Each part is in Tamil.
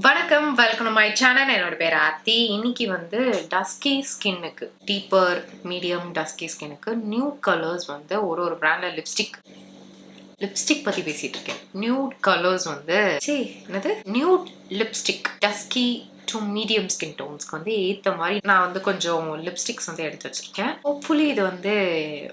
வணக்கம், வெல்கம் டு மை சேனல். என்னோட பேர் ஆர்த்தி. இன்னைக்கு வந்து டஸ்கி ஸ்கின்னுக்கு, டீப்பர் மீடியம் டஸ்கி ஸ்கின்னுக்கு நியூட் கலர்ஸ் வந்து ஒரு பிராண்ட்ல லிப்ஸ்டிக் பத்தி பேசிட்டு இருக்கேன். நியூட் கலர்ஸ் வந்து என்னது nude lipstick dusky to medium skin டோன்ஸ்க்கு வந்து ஏற்ற மாதிரி நான் வந்து கொஞ்சம் லிப்ஸ்டிக்ஸ் வந்து எடுத்து வச்சிருக்கேன். ஹோப்ஃபுல்லி இது வந்து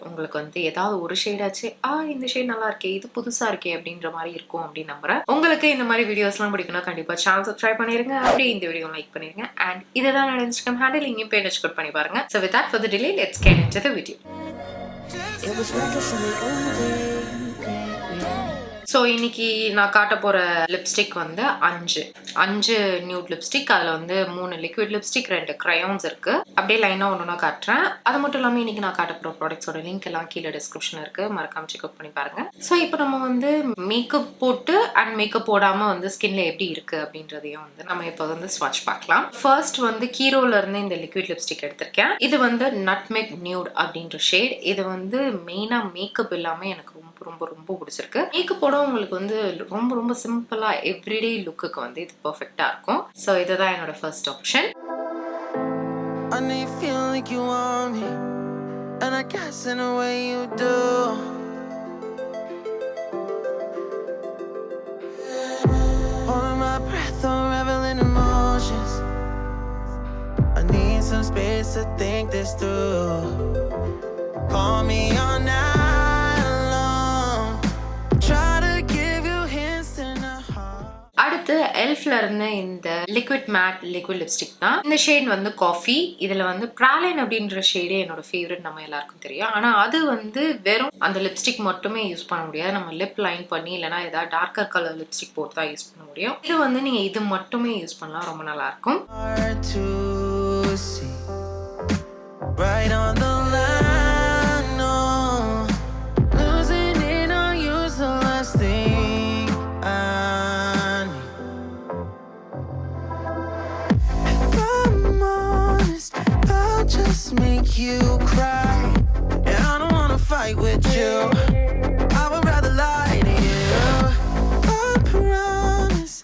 உங்களுக்கு வந்து ஏதாவது ஒரு ஷேடாச்சு இந்த ஷேட் நல்லா இருக்கே, இது புதுசா இருக்கே அப்படின்ற மாதிரி இருக்கும் அப்படின்னு நம்புறேன். உங்களுக்கு இந்த மாதிரி வீடியோஸ்லாம் பிடிக்கும்னா கண்டிப்பா சேனல் சப்ஸ்கிரைப் பண்ணிருங்க, அப்படியே இந்த வீடியோ லைக் பண்ணிருங்க. அண்ட் இதுதான் என்னோட இன்ஸ்டாகிராம் ஹேண்டில், இங்கேயும் பேஜ் செக் பண்ணி பாருங்க. So without further delay, let's get into the video. So இன்னைக்கு நான் காட்ட போகிற லிப்ஸ்டிக் வந்து அஞ்சு நியூட் லிப்ஸ்டிக். அதில் வந்து 3 லிக்விட் லிப்ஸ்டிக், 2 crayons இருக்கு. அப்படியே லைனாக ஒன்று காட்டுறேன். அது மட்டும் இல்லாமல் இன்னைக்கு நான் காட்ட போகிற ப்ராடக்ட்ஸோட லிங்க் எல்லாம் கீழே டிஸ்கிரிப்ஷன் இருக்கு, மறக்காம செக் பண்ணி பாருங்க. ஸோ இப்போ நம்ம வந்து மேக்கப் போட்டு அண்ட் மேக்கப் போடாமல் வந்து ஸ்கின்ல எப்படி இருக்கு அப்படின்றதையும் வந்து நம்ம இப்போ வந்து ஸ்வாட்ச் பார்க்கலாம். ஃபர்ஸ்ட் வந்து கீரோல இருந்து இந்த லிக்விட் லிப்ஸ்டிக் எடுத்திருக்கேன். இது வந்து நட்மெக் நியூட் அப்படின்ற ஷேட். இது வந்து மெயினாக மேக்கப் இல்லாமல் எனக்கு ரொம்ப ரொம்ப பிடிச்சிருக்கு. மேக்கப்போட உங்களுக்கு வந்து ரொம்ப சிம்பிளா எவ்ரிடே லுக்குக்கு வந்து இது பெர்ஃபெக்ட்டா இருக்கும். சோ இதுதான் என்னோட first option. I know you feel like you want me and I guess in a way you do. Holding my breath or reveling emotions. I need some space to think this through. Call me on now. அடுத்து எல்ஃப்ல இருந்து இந்த லிக்விட் மேட் லிக்விட் லிப்ஸ்டிக் தான். இந்த ஷேட் வந்து காஃபி. இதுல வந்து பிராலின் அப்படின்ற ஷேடே என்னோட ஃபேவரட், நம்ம எல்லாருக்கும் தெரியும். ஆனா அது வந்து வெறும் அந்த லிப்ஸ்டிக் மட்டுமே யூஸ் பண்ண முடியாது. நம்ம லிப் லைன் பண்ணி இல்லைன்னா ஏதாவது டார்க்கர் கலர் லிப்ஸ்டிக் போட்டு தான் யூஸ் பண்ண முடியும். இது வந்து நீங்க இது மட்டுமே யூஸ் பண்ணலாம், ரொம்ப நல்லா இருக்கும். Make you cry and I don't wanna fight with you. I would rather lie to you. I promise.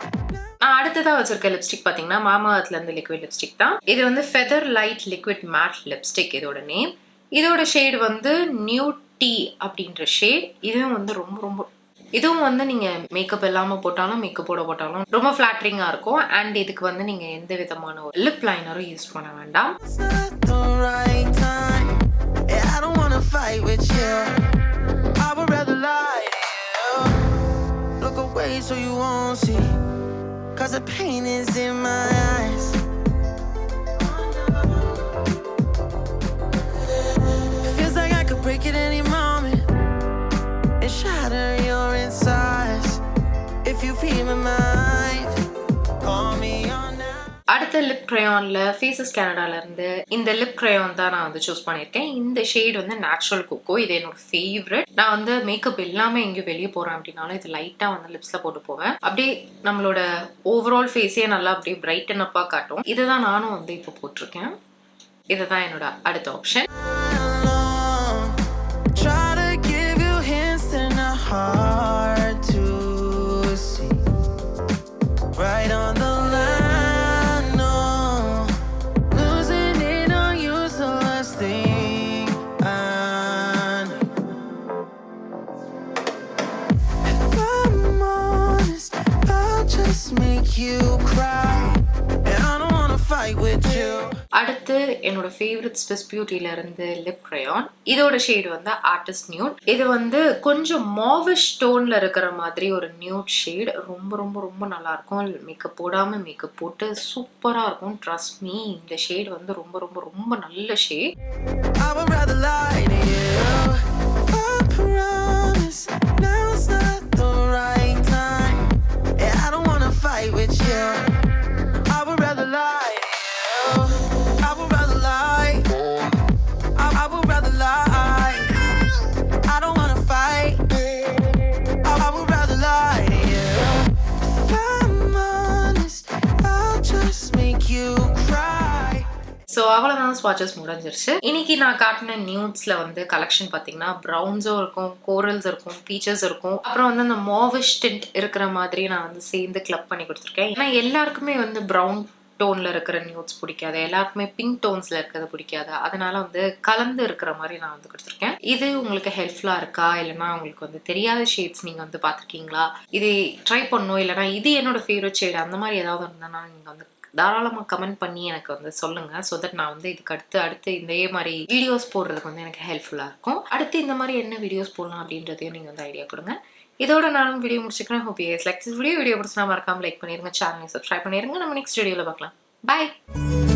நான் அடுத்ததா வச்சிருக்க லிப்ஸ்டிக் பாத்தீங்கன்னா மாமாஅர்த்ல இருந்து லிக்விட் லிப்ஸ்டிக் தான். இது வந்து feather light liquid mat lipstick இதோட நேம். இதோட ஷேட் வந்து நியூட் டீ அப்படின்ற ஷேட். இதுவும் வந்து இதுவும் வந்து நீங்க மேக்கப் இல்லாம போட்டாலும் மேக்கப்போட போட்டாலும் ரொம்ப ஃபிளாட்டரிங்கா இருக்கும். அண்ட் இதுக்கு வந்து நீங்க எந்த விதமான ஒரு லிப் லைனரும் யூஸ் பண்ண வேண்டாம். Shatter your insides if you feel my mind. Call me on now. அடுத்த லிப் கிரயான்ல ஃபேஸஸ் கனடால இருந்து இந்த லிப் கிரயான் தான் நான் வந்து சூஸ் பண்ணியிருக்கேன். இந்த ஷேட் வந்து நேச்சுரல் கோகோ. இது என்னோட ஃபேவரட். நான் வந்து மேக்கப் இல்லாம எங்கேயும் வெளியே போறேன் அப்படின்னாலும் இது லைட்டா வந்து லிப்ஸ்ல போட்டு போவேன். அப்படியே நம்மளோட ஓவரால் ஃபேஸே நல்லா அப்படியே பிரைட்டன் அப்பா காட்டும். இதுதான் நானும் வந்து இப்போ போட்டிருக்கேன். இதுதான் என்னோட அடுத்த option. Hard to see right on the line, no losing it on you, so last thing I know. If I'm honest, I'll just make you cry and I don't wanna fight with you. அடுத்து என்னோட ஃபேவரட் ஸ்விஸ் பியூட்டில இருந்து லிப் கிரயான். இதோட ஷேட் வந்து ஆர்டிஸ்ட் நியூட். இது வந்து கொஞ்சம் மாவிஷ் டோன்ல இருக்கிற மாதிரி ஒரு நியூட் ஷேட். ரொம்ப நல்லா இருக்கும். மேக்கப் போடாம மேக்கப் போட்டு சூப்பரா இருக்கும். ட்ரஸ்ட் மீ, இந்த ஷேட் வந்து ரொம்ப நல்ல ஷேட். ஸோ அவ்வளோதான் ஸ்வாட்சஸ் முடிஞ்சிருச்சு. இன்னைக்கு நான் காட்டின நியூட்ஸ்ல வந்து கலெக்ஷன் பார்த்தீங்கன்னா ப்ரௌன்ஸும் இருக்கும், கோரல்ஸ் இருக்கும், பீச்சஸ் இருக்கும், அப்புறம் வந்து அந்த மாவிஷ் டிண்ட் இருக்கிற மாதிரி நான் வந்து சேர்ந்து கிளப் பண்ணி கொடுத்துருக்கேன். ஏன்னா எல்லாருக்குமே வந்து ப்ரௌன் டோன்ல இருக்கிற நியூட்ஸ் பிடிக்காது, எல்லாருக்குமே பிங்க் டோன்ஸ்ல இருக்கிறது பிடிக்காது. அதனால வந்து கலந்து இருக்கிற மாதிரி நான் வந்து கொடுத்துருக்கேன். இது உங்களுக்கு ஹெல்ப்ஃபுல்லா இருக்கா, இல்லைன்னா உங்களுக்கு வந்து தெரியாத ஷேட்ஸ் நீங்க வந்து பார்த்துருக்கீங்களா, இது ட்ரை பண்ணணும், இல்லைன்னா இது என்னோட ஃபேவரட் ஷேட் அந்த மாதிரி ஏதாவது இருந்தானா நீங்க வந்து தாராளமாக கமெண்ட் பண்ணி எனக்கு வந்து சொல்லுங்க. ஸோ தட் நான் வந்து இதுக்கு அடுத்து இதே மாதிரி வீடியோஸ் போடுறதுக்கு வந்து எனக்கு ஹெல்ப்ஃபுல்லாக இருக்கும். அடுத்து இந்த மாதிரி என்ன வீடியோஸ் போடலாம் அப்படின்றதையும் நீங்கள் வந்து ஐடியா கொடுங்க. இதோட நானும் வீடியோ முடிச்சுக்கிறேன். Hope you guys like this video பிடிச்சினா மறக்காம லைக் பண்ணிருங்க, சேனலை சப்ஸ்கிரைப் பண்ணிருங்க. நம்ம நெக்ஸ்ட் வீடியோவில் பார்க்கலாம். பாய்.